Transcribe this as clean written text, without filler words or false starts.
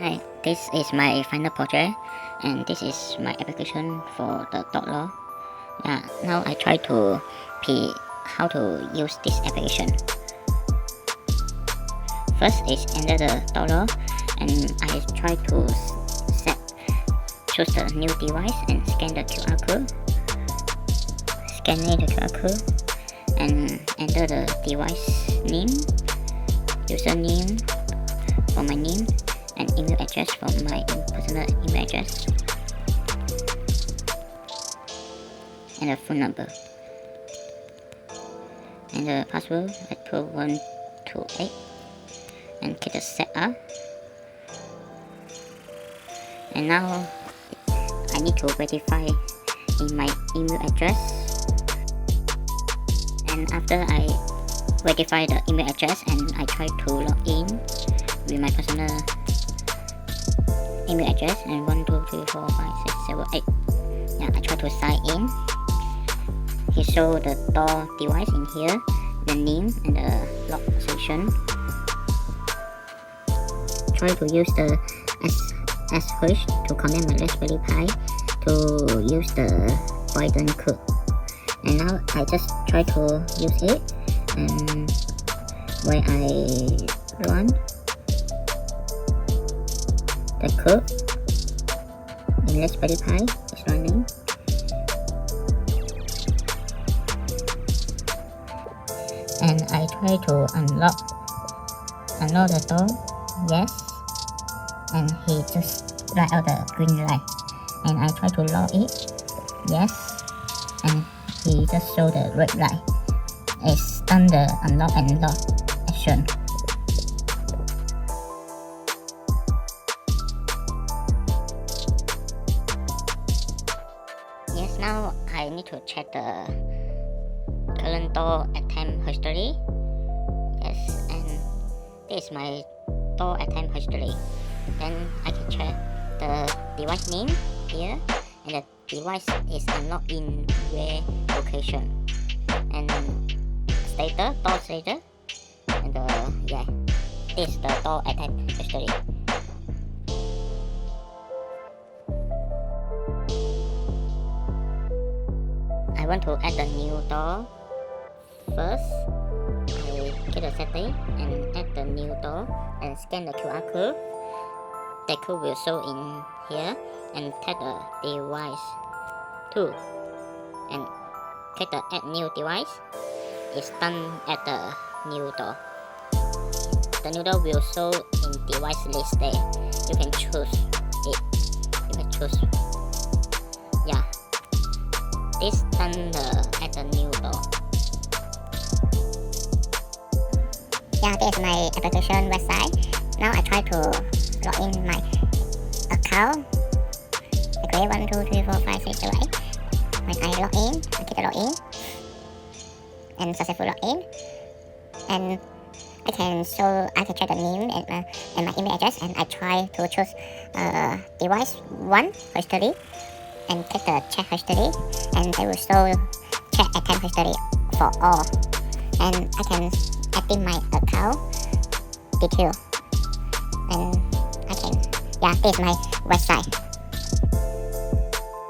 Hi, this is my final project and this is my application for the dot law. Now I try to how to use this application. First is enter the dot law and I try to choose the new device and scan the QR code. Scanning the QR code and enter the device name, username for my name, and email address for my personal email address, and a phone number, and the password I put 128 and click the setup. And now I need to verify in my email address, and after I verify the email address and I try to log in with my personal email address and 1 2 3 4 5 6 7 8. I try to sign in. He show the door device in here, the name and the lock section. Try to use the SSH to connect my Raspberry Pi to use the Biden code. And now I just try to use it, and when I run the code in Raspberry Pi is running, and I try to unlock the door. Yes, and he just light out the green light, and I try to lock it. Yes, and he just show the red light. It's done the unlock and lock action. Yes, now I need to check the current door attempt history. Yes, and this is my door attempt history. Then I can check the device name here, and the device is unlocked in where location, and status, door status, and this is the door attempt history. I want to add the new door. First, I get the setting and add the new door and scan the QR code. The code will show in here, and tag the device 2 and click the add new device. It's done at the new door. The new door will show in device list there. You can choose it. You can choose. This done at the new door. This is my application website. Now I try to log in my account. I create 1 2 3 4 5 6 7 8. When I log in, I click the login and successful login, and I can check the name and my email address, and I try to choose device 1 history and click the check history, and they will show check attempt history for all, and I can add in my account detail, and I can this is my website.